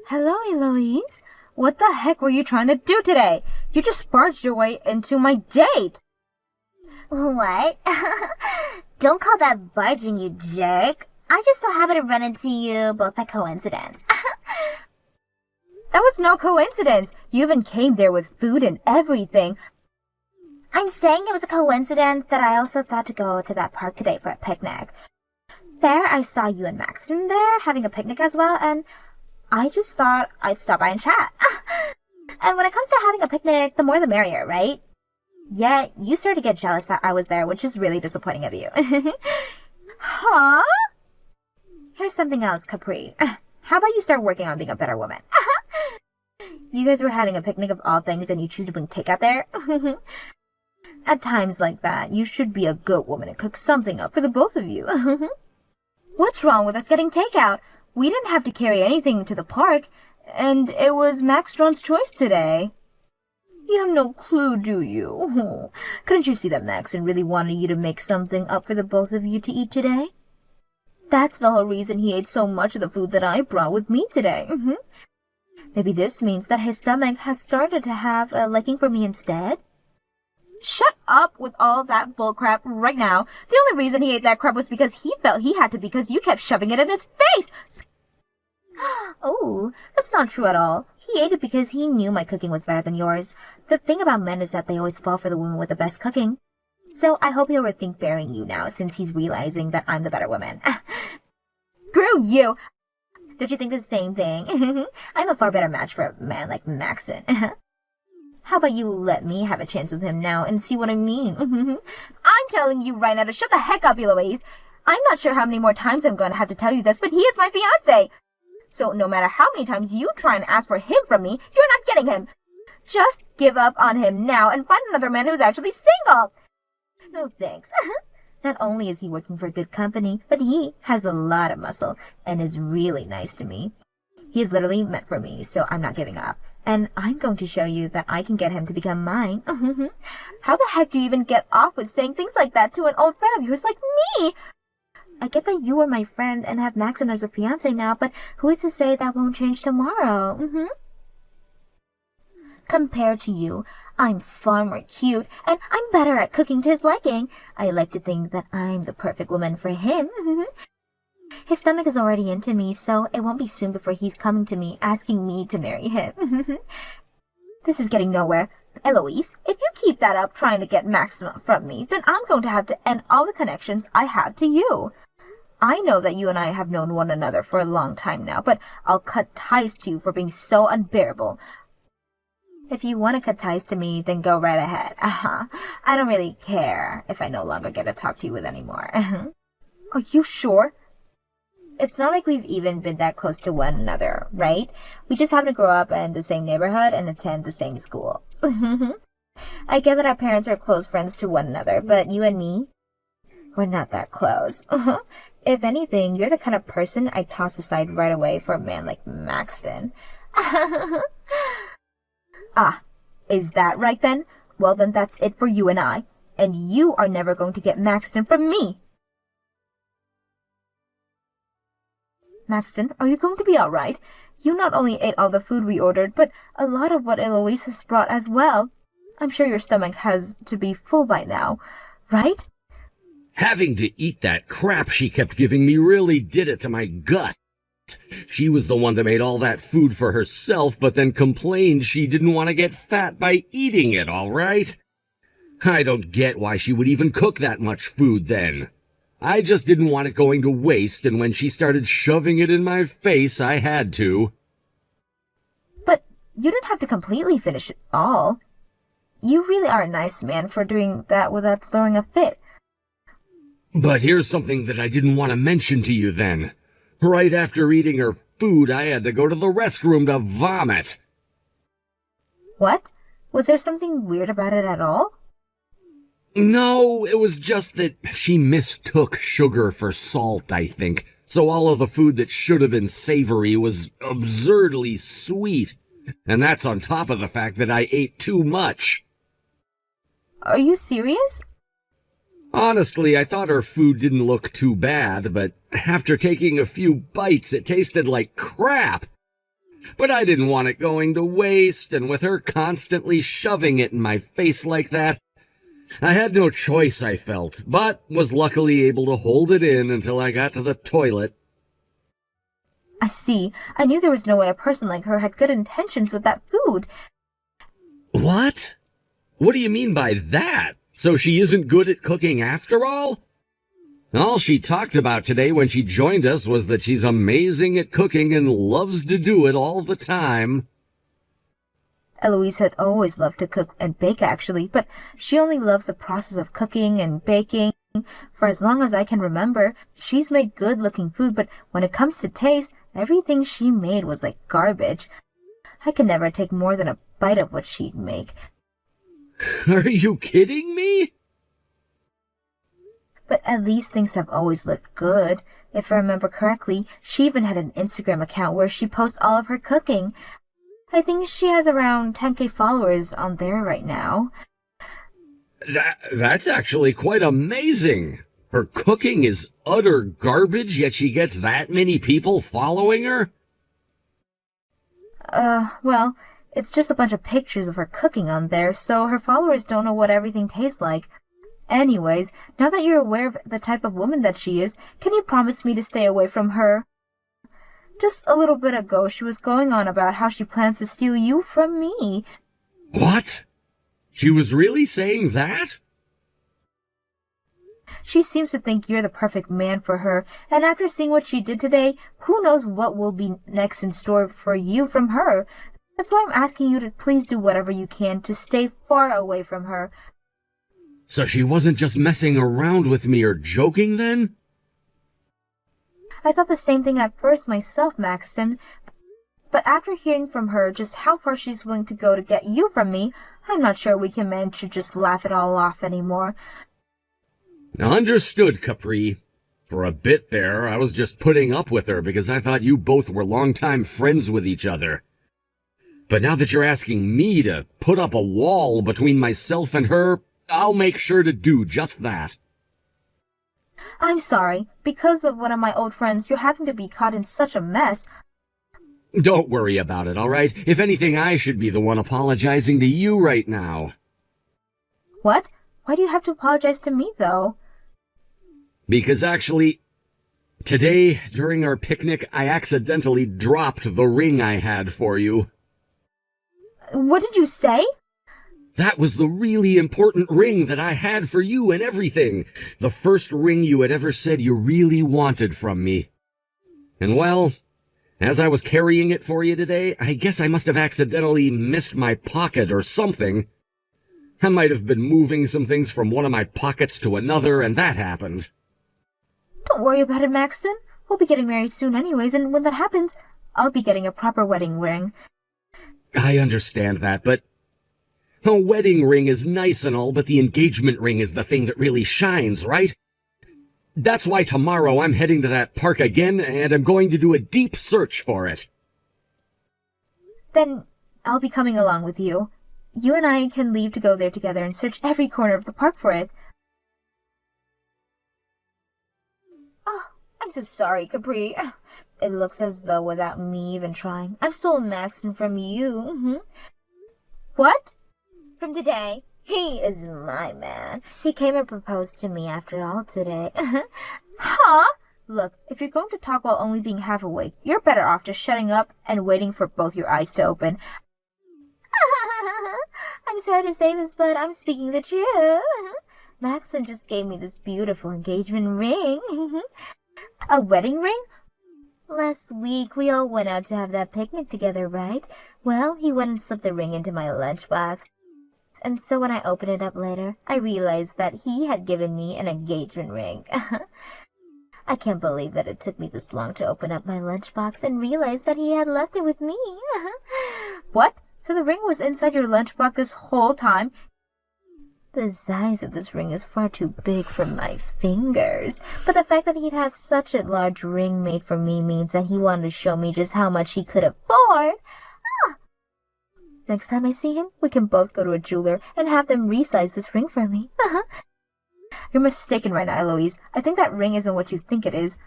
Hello, Eloise. What the heck were you trying to do today? You just barged your way into my date. What? Don't call that barging, you jerk. I just so happened to run into you both by coincidence. That was no coincidence. You even came there with food and everything. I'm saying it was a coincidence that I also thought to go to that park today for a picnic. There I saw you and Maxon there having a picnic as well, and I just thought I'd stop by and chat. And when it comes to having a picnic, the more the merrier, right? Yet, you started to get jealous that I was there, which is really disappointing of you. Huh? Here's something else, Capri. How about you start working on being a better woman? You guys were having a picnic of all things and you choose to bring takeout there? At times like that, you should be a good woman and cook something up for the both of you. What's wrong with us getting takeout? We didn't have to carry anything to the park, and it was Max Strawn's choice today. You have no clue, do you? Couldn't you see that Maxon really wanted you to make something up for the both of you to eat today? That's the whole reason he ate so much of the food that I brought with me today. Maybe this means that his stomach has started to have a liking for me instead? Shut up with all that bullcrap right now. The only reason he ate that crap was because he felt he had to because you kept shoving it in his face. Oh, that's not true at all. He ate it because he knew my cooking was better than yours. The thing about men is that they always fall for the woman with the best cooking. So I hope he'll rethink marrying you now since he's realizing that I'm the better woman. Screw you! Don't you think the same thing? I'm a far better match for a man like Maxon. How about you let me have a chance with him now and see what I mean? I'm telling you right now to shut the heck up, Eloise. I'm not sure how many more times I'm going to have to tell you this, but he is my fiancé. So no matter how many times you try and ask for him from me, you're not getting him. Just give up on him now and find another man who's actually single. No thanks. Not only is he working for good company, but he has a lot of muscle and is really nice to me. He is literally meant for me, so I'm not giving up. And I'm going to show you that I can get him to become mine. How the heck do you even get off with saying things like that to an old friend of yours like me? I get that you are my friend and have Maxon as a fiancé now, but who is to say that won't change tomorrow? Compared to you, I'm far more cute, and I'm better at cooking to his liking. I like to think that I'm the perfect woman for him. His stomach is already into me, so it won't be soon before he's coming to me, asking me to marry him. This is getting nowhere. Eloise, if you keep that up trying to get Maxon from me, then I'm going to have to end all the connections I have to you. I know that you and I have known one another for a long time now, but I'll cut ties to you for being so unbearable. If you want to cut ties to me, then go right ahead. I don't really care if I no longer get to talk to you with anymore. Are you sure? It's not like we've even been that close to one another, right? We just happen to grow up in the same neighborhood and attend the same schools. I get that our parents are close friends to one another, but you and me, we're not that close. If anything, you're the kind of person I'd toss aside right away for a man like Maxton. Ah, is that right then? Well then that's it for you and I. And you are never going to get Maxton from me. Maxton, are you going to be alright? You not only ate all the food we ordered, but a lot of what Eloise has brought as well. I'm sure your stomach has to be full by now, right? Having to eat that crap she kept giving me really did it to my gut. She was the one that made all that food for herself, but then complained she didn't want to get fat by eating it, all right? I don't get why she would even cook that much food then. I just didn't want it going to waste, and when she started shoving it in my face, I had to. But you didn't have to completely finish it all. You really are a nice man for doing that without throwing a fit. But here's something that I didn't want to mention to you then. Right after eating her food, I had to go to the restroom to vomit. What? Was there something weird about it at all? No, it was just that she mistook sugar for salt, I think. So all of the food that should have been savory was absurdly sweet. And that's on top of the fact that I ate too much. Are you serious? Honestly, I thought her food didn't look too bad, but after taking a few bites, it tasted like crap. But I didn't want it going to waste, and with her constantly shoving it in my face like that, I had no choice, I felt, but was luckily able to hold it in until I got to the toilet. I see. I knew there was no way a person like her had good intentions with that food. What? What do you mean by that? So she isn't good at cooking after all? All she talked about today when she joined us was that she's amazing at cooking and loves to do it all the time. Eloise had always loved to cook and bake, actually, but she only loves the process of cooking and baking. For as long as I can remember, she's made good-looking food, but when it comes to taste, everything she made was like garbage. I could never take more than a bite of what she'd make. Are you kidding me? But at least things have always looked good. If I remember correctly, she even had an Instagram account where she posts all of her cooking. I think she has around 10K followers on there right now. That's actually quite amazing. Her cooking is utter garbage, yet she gets that many people following her? Well, it's just a bunch of pictures of her cooking on there, so her followers don't know what everything tastes like. Anyways, now that you're aware of the type of woman that she is, can you promise me to stay away from her? Just a little bit ago, she was going on about how she plans to steal you from me. What? She was really saying that? She seems to think you're the perfect man for her, and after seeing what she did today, who knows what will be next in store for you from her. That's why I'm asking you to please do whatever you can to stay far away from her. So she wasn't just messing around with me or joking then? I thought the same thing at first myself, Maxton. But after hearing from her just how far she's willing to go to get you from me, I'm not sure we can manage to just laugh it all off anymore. Understood, Capri. For a bit there, I was just putting up with her because I thought you both were longtime friends with each other. But now that you're asking me to put up a wall between myself and her, I'll make sure to do just that. I'm sorry. Because of one of my old friends, you're having to be caught in such a mess. Don't worry about it, all right? If anything, I should be the one apologizing to you right now. What? Why do you have to apologize to me, though? Because actually, today, during our picnic, I accidentally dropped the ring I had for you. What did you say? That was the really important ring that I had for you and everything. The first ring you had ever said you really wanted from me. And well, as I was carrying it for you today, I guess I must have accidentally missed my pocket or something. I might have been moving some things from one of my pockets to another, and that happened. Don't worry about it, Maxton. We'll be getting married soon anyways, and when that happens, I'll be getting a proper wedding ring. I understand that, but a wedding ring is nice and all, but the engagement ring is the thing that really shines, right? That's why tomorrow I'm heading to that park again, and I'm going to do a deep search for it. Then I'll be coming along with you. You and I can leave to go there together and search every corner of the park for it. Oh, I'm so sorry, Capri. It looks as though without me even trying, I've stolen Maxton from you. What? From today. He is my man. He came and proposed to me after all today. Huh? Look, if you're going to talk while only being half awake, you're better off just shutting up and waiting for both your eyes to open. I'm sorry to say this, but I'm speaking the truth. Maxton just gave me this beautiful engagement ring. A wedding ring? Last week, we all went out to have that picnic together, right? Well, he went and slipped the ring into my lunchbox. And so when I opened it up later, I realized that he had given me an engagement ring. I can't believe that it took me this long to open up my lunchbox and realize that he had left it with me. What? So the ring was inside your lunchbox this whole time? The size of this ring is far too big for my fingers. But the fact that he'd have such a large ring made for me means that he wanted to show me just how much he could afford. Next time I see him, we can both go to a jeweler and have them resize this ring for me. You're mistaken right now, Eloise. I think that ring isn't what you think it is.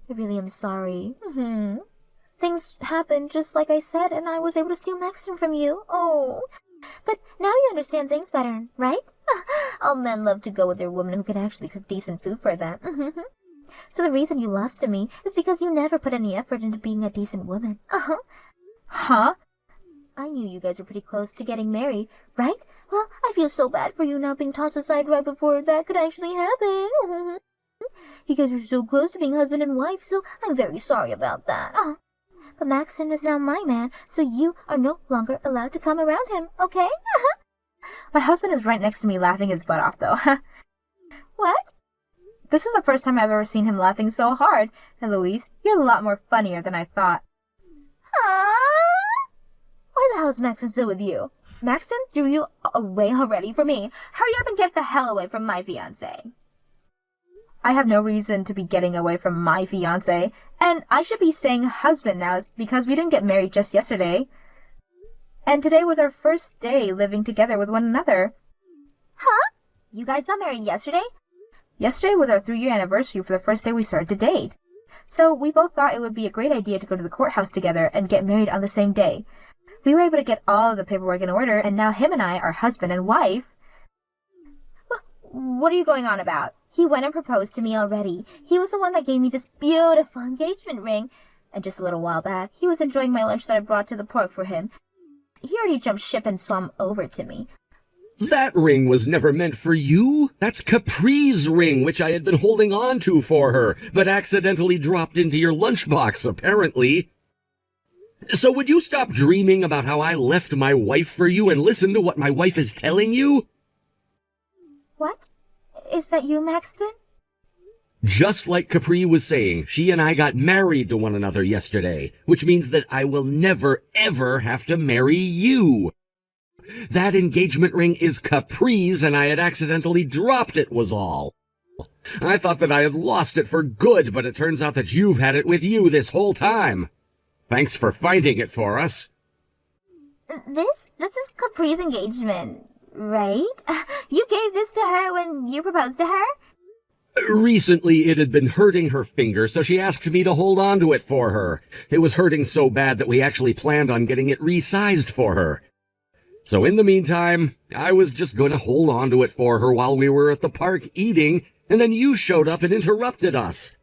I really am sorry. things happened just like I said, and I was able to steal Maxton from you. Oh. But now you understand things better, right? All men love to go with their woman who can actually cook decent food for them. So the reason you lost to me is because you never put any effort into being a decent woman. Huh? I knew you guys were pretty close to getting married, right? Well, I feel so bad for you now being tossed aside right before that could actually happen. You guys were so close to being husband and wife, so I'm very sorry about that. But Maxton is now my man, so you are no longer allowed to come around him, okay? My husband is right next to me laughing his butt off, though. What? This is the first time I've ever seen him laughing so hard. And Louise, you're a lot more funnier than I thought. Why the hell is Maxton still with you? Maxton threw you away already for me. Hurry up and get the hell away from my fiancé. I have no reason to be getting away from my fiancé, and I should be saying husband now because we didn't get married just yesterday. And today was our first day living together with one another. Huh? You guys got married yesterday? Yesterday was our 3-year anniversary for the first day we started to date. So we both thought it would be a great idea to go to the courthouse together and get married on the same day. We were able to get all of the paperwork in order, and now him and I are husband and wife. What are you going on about? He went and proposed to me already. He was the one that gave me this beautiful engagement ring. And just a little while back, he was enjoying my lunch that I brought to the park for him. He already jumped ship and swam over to me. That ring was never meant for you. That's Capri's ring, which I had been holding on to for her, but accidentally dropped into your lunchbox, apparently. So would you stop dreaming about how I left my wife for you and listen to what my wife is telling you? What? Is that you, Maxton? Just like Capri was saying, she and I got married to one another yesterday, which means that I will never, ever have to marry you. That engagement ring is Capri's, and I had accidentally dropped it was all. I thought that I had lost it for good, but it turns out that you've had it with you this whole time. Thanks for finding it for us. This is Capri's engagement, right? You gave this to her when you proposed to her? Recently, it had been hurting her finger, so she asked me to hold on to it for her. It was hurting so bad that we actually planned on getting it resized for her. So in the meantime, I was just going to hold on to it for her while we were at the park eating, and then you showed up and interrupted us.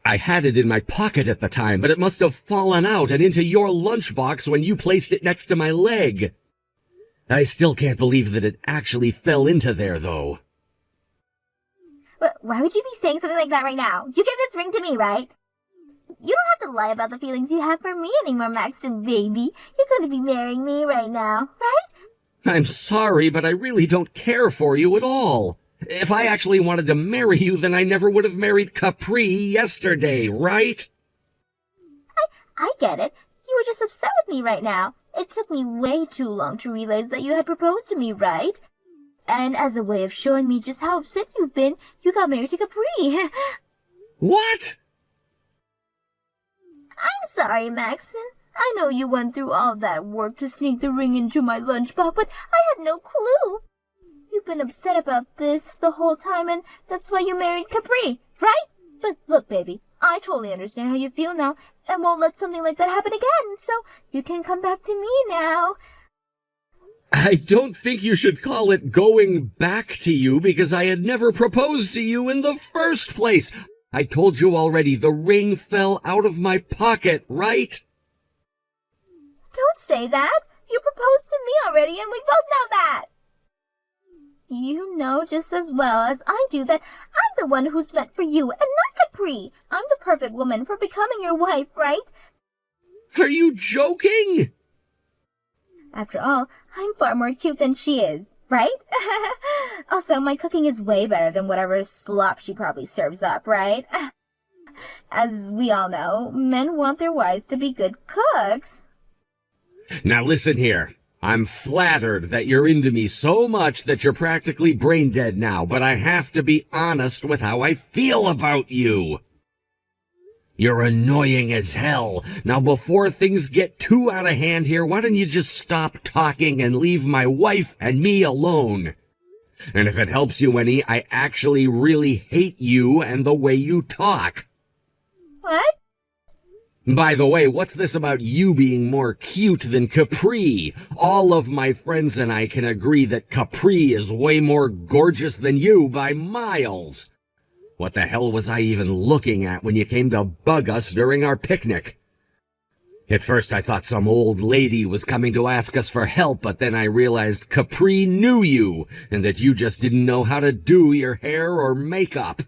I had it in my pocket at the time, but it must have fallen out and into your lunchbox when you placed it next to my leg. I still can't believe that it actually fell into there, though. But why would you be saying something like that right now? You gave this ring to me, right? You don't have to lie about the feelings you have for me anymore, Maxton, baby. You're going to be marrying me right now, right? I'm sorry, but I really don't care for you at all. If I actually wanted to marry you, then I never would have married Capri yesterday, right? I get it. You were just upset with me right now. It took me way too long to realize that you had proposed to me, right? And as a way of showing me just how upset you've been, you got married to Capri. What? I'm sorry, Maxton. I know you went through all that work to sneak the ring into my lunchbox, but I had no clue. You've been upset about this the whole time, and that's why you married Capri, right? But look, baby, I totally understand how you feel now, and won't let something like that happen again, so you can come back to me now. I don't think you should call it going back to you, because I had never proposed to you in the first place. I told you already, the ring fell out of my pocket, right? Don't say that. You proposed to me already, and we both know that. You know just as well as I do that I'm the one who's meant for you, and not Capri. I'm the perfect woman for becoming your wife, right? Are you joking? After all, I'm far more cute than she is, right? Also, my cooking is way better than whatever slop she probably serves up, right? As we all know, men want their wives to be good cooks. Now listen here. I'm flattered that you're into me so much that you're practically brain dead now, but I have to be honest with how I feel about you. You're annoying as hell. Now before things get too out of hand here, why don't you just stop talking and leave my wife and me alone? And if it helps you any, I actually really hate you and the way you talk. What? By the way, what's this about you being more cute than Capri? All of my friends and I can agree that Capri is way more gorgeous than you by miles. What the hell was I even looking at when you came to bug us during our picnic? At first I thought some old lady was coming to ask us for help, but then I realized Capri knew you, and that you just didn't know how to do your hair or makeup.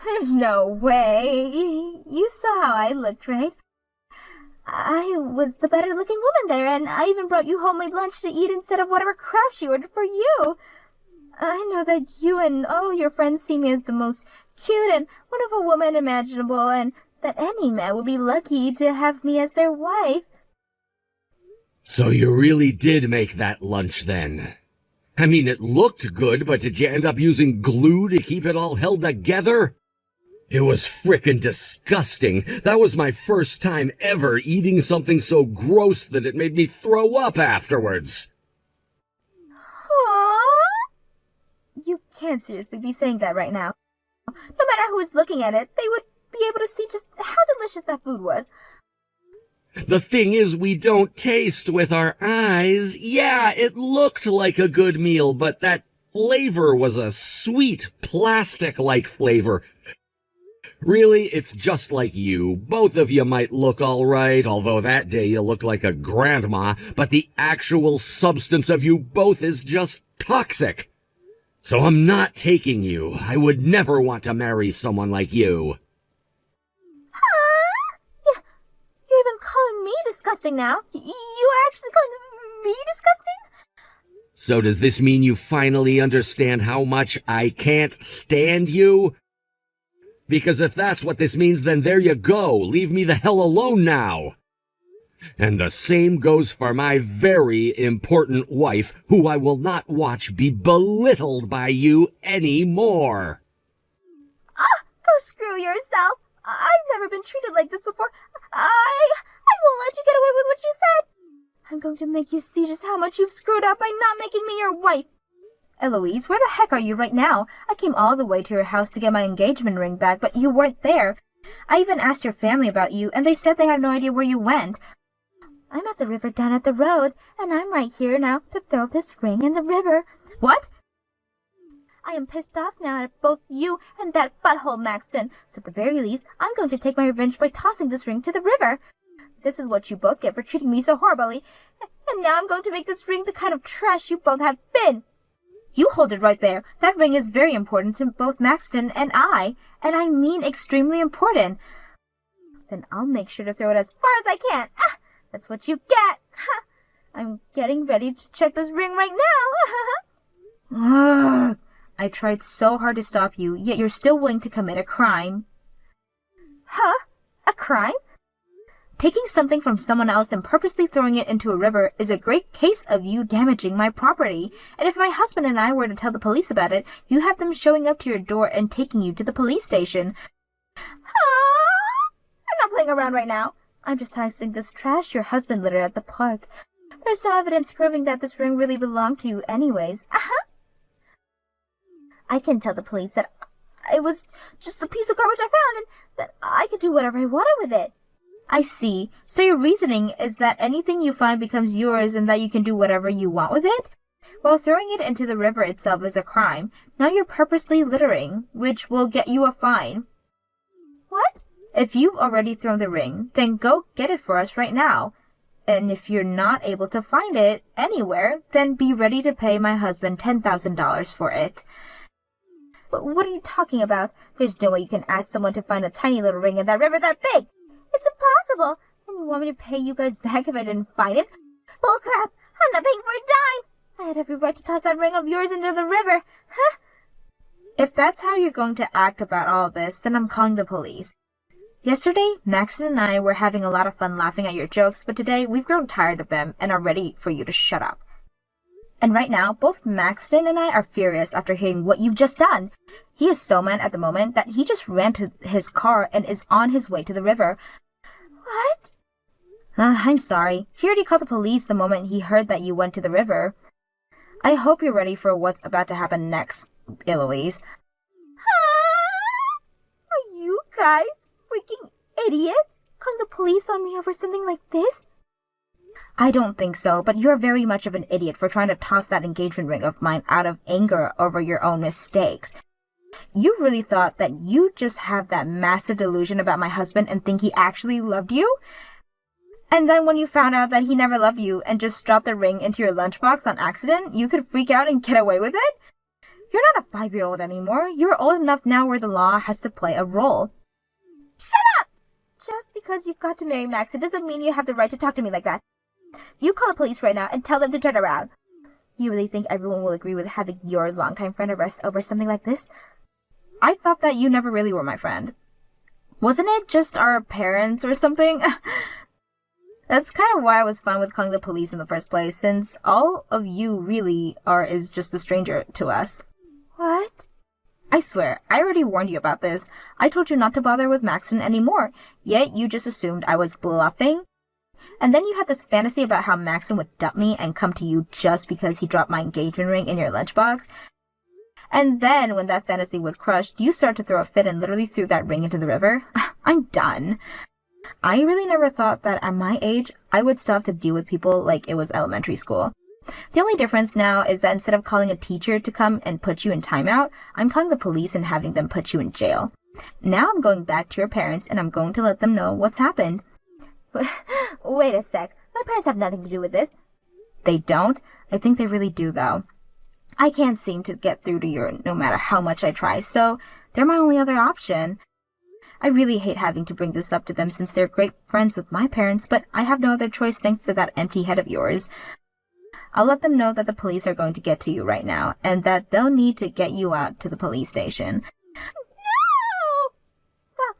There's no way. You saw how I looked, right? I was the better looking woman there, and I even brought you homemade lunch to eat instead of whatever crap she ordered for you. I know that you and all your friends see me as the most cute and wonderful woman imaginable, and that any man would be lucky to have me as their wife. So you really did make that lunch then? I mean, it looked good, but did you end up using glue to keep it all held together? It was frickin' disgusting. That was my first time ever eating something so gross that it made me throw up afterwards. Aww. You can't seriously be saying that right now. No matter who is looking at it, they would be able to see just how delicious that food was. The thing is, we don't taste with our eyes. Yeah, it looked like a good meal, but that flavor was a sweet, plastic-like flavor. Really, it's just like you. Both of you might look all right, although that day you looked like a grandma, but the actual substance of you both is just toxic. So I'm not taking you. I would never want to marry someone like you. Huh? You're even calling me disgusting now? You are actually calling me disgusting? So does this mean you finally understand how much I can't stand you? Because if that's what this means, then there you go. Leave me the hell alone now. And the same goes for my very important wife, who I will not watch be belittled by you anymore. Go screw yourself. I've never been treated like this before. I won't let you get away with what you said. I'm going to make you see just how much you've screwed up by not making me your wife. Eloise, where the heck are you right now? I came all the way to your house to get my engagement ring back, but you weren't there. I even asked your family about you, and they said they have no idea where you went. I'm at the river down at the road, and I'm right here now to throw this ring in the river. What? I am pissed off now at both you and that butthole Maxton, so at the very least, I'm going to take my revenge by tossing this ring to the river. This is what you both get for treating me so horribly, and now I'm going to make this ring the kind of trash you both have been. You hold it right there. That ring is very important to both Maxton and I mean extremely important. Then I'll make sure to throw it as far as I can. That's what you get. I'm getting ready to check this ring right now. I tried so hard to stop you, yet you're still willing to commit a crime. Huh? A crime? Taking something from someone else and purposely throwing it into a river is a great case of you damaging my property. And if my husband and I were to tell the police about it, you have them showing up to your door and taking you to the police station. I'm not playing around right now. I'm just tossing this trash your husband littered at the park. There's no evidence proving that this ring really belonged to you anyways. I can tell the police that it was just a piece of garbage I found and that I could do whatever I wanted with it. I see. So your reasoning is that anything you find becomes yours and that you can do whatever you want with it? Well, throwing it into the river itself is a crime. Now you're purposely littering, which will get you a fine. What? If you've already thrown the ring, then go get it for us right now. And if you're not able to find it anywhere, then be ready to pay my husband $10,000 for it. But what are you talking about? There's no way you can ask someone to find a tiny little ring in that river that big. It's impossible. And you want me to pay you guys back if I didn't find it? Bullcrap! I'm not paying for a dime! I had every right to toss that ring of yours into the river. Huh? If that's how you're going to act about all this, then I'm calling the police. Yesterday, Maxton and I were having a lot of fun laughing at your jokes, but today we've grown tired of them and are ready for you to shut up. And right now, both Maxton and I are furious after hearing what you've just done. He is so mad at the moment that he just ran to his car and is on his way to the river. What? I'm sorry. He already called the police the moment he heard that you went to the river. I hope you're ready for what's about to happen next, Eloise. Are you guys freaking idiots! Calling the police on me over something like this? I don't think so, but you're very much of an idiot for trying to toss that engagement ring of mine out of anger over your own mistakes. You really thought that you just have that massive delusion about my husband and think he actually loved you? And then when you found out that he never loved you and just dropped the ring into your lunchbox on accident, you could freak out and get away with it? You're not a 5-year-old anymore. You're old enough now where the law has to play a role. Shut up! Just because you got to marry Max, it doesn't mean you have the right to talk to me like that. You call the police right now and tell them to turn around. You really think everyone will agree with having your longtime friend arrested over something like this? I thought that you never really were my friend. Wasn't it just our parents or something? That's kind of why I was fine with calling the police in the first place, since all of you really is just a stranger to us. What? I swear, I already warned you about this. I told you not to bother with Maxton anymore, yet you just assumed I was bluffing. And then you had this fantasy about how Maxton would dump me and come to you just because he dropped my engagement ring in your lunchbox. And then, when that fantasy was crushed, you started to throw a fit and literally threw that ring into the river. I'm done. I really never thought that at my age, I would still have to deal with people like it was elementary school. The only difference now is that instead of calling a teacher to come and put you in timeout, I'm calling the police and having them put you in jail. Now I'm going back to your parents and I'm going to let them know what's happened. Wait a sec. My parents have nothing to do with this. They don't? I think they really do, though. I can't seem to get through to you no matter how much I try, so they're my only other option. I really hate having to bring this up to them since they're great friends with my parents, but I have no other choice thanks to that empty head of yours. I'll let them know that the police are going to get to you right now, and that they'll need to get you out to the police station. No! Stop!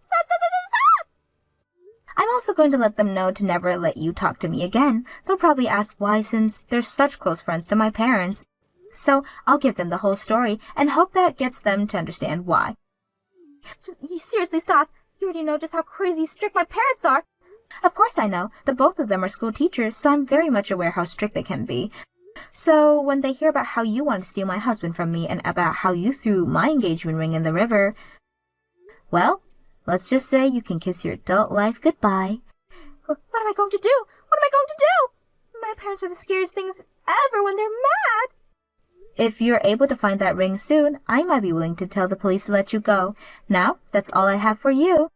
I'm also going to let them know to never let you talk to me again. They'll probably ask why since they're such close friends to my parents. So I'll give them the whole story and hope that gets them to understand why. You seriously stop. You already know just how crazy strict my parents are. Of course I know. The both of them are school teachers, so I'm very much aware how strict they can be. So when they hear about how you want to steal my husband from me and about how you threw my engagement ring in the river, well, let's just say you can kiss your adult life goodbye. What am I going to do? What am I going to do? My parents are the scariest things ever when they're mad. If you're able to find that ring soon, I might be willing to tell the police to let you go. Now, that's all I have for you.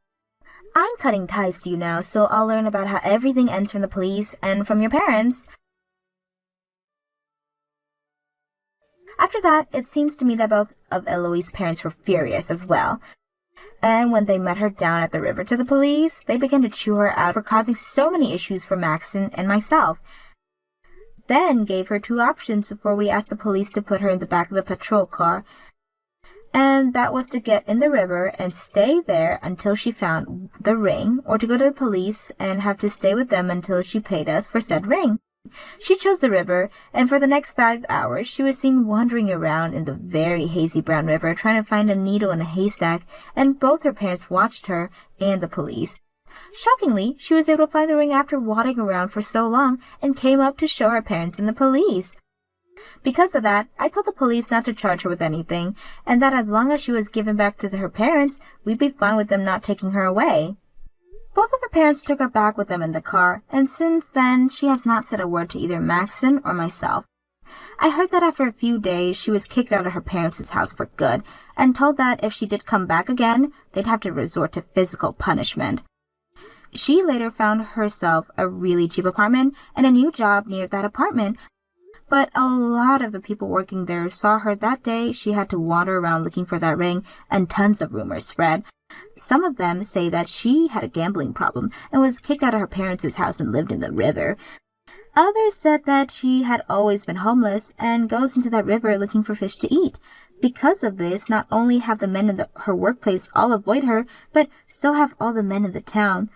I'm cutting ties to you now, so I'll learn about how everything ends from the police and from your parents. After that, it seems to me that both of Eloise's parents were furious as well. And when they met her down at the river to the police, they began to chew her out for causing so many issues for Maxton and myself. Then gave her two options before we asked the police to put her in the back of the patrol car. And that was to get in the river and stay there until she found the ring, or to go to the police and have to stay with them until she paid us for said ring. She chose the river, and for the next 5 hours she was seen wandering around in the very hazy brown river trying to find a needle in a haystack, and both her parents watched her and the police. Shockingly, she was able to find the ring after wandering around for so long and came up to show her parents and the police. Because of that, I told the police not to charge her with anything, and that as long as she was given back to her parents, we'd be fine with them not taking her away. Both of her parents took her back with them in the car, and since then, she has not said a word to either Maxton or myself. I heard that after a few days, she was kicked out of her parents' house for good, and told that if she did come back again, they'd have to resort to physical punishment. She later found herself a really cheap apartment and a new job near that apartment, but a lot of the people working there saw her that day she had to wander around looking for that ring, and tons of rumors spread. Some of them say that she had a gambling problem and was kicked out of her parents' house and lived in the river. Others said that she had always been homeless and goes into that river looking for fish to eat. Because of this, not only have the men in her workplace all avoid her, but so have all the men in the town.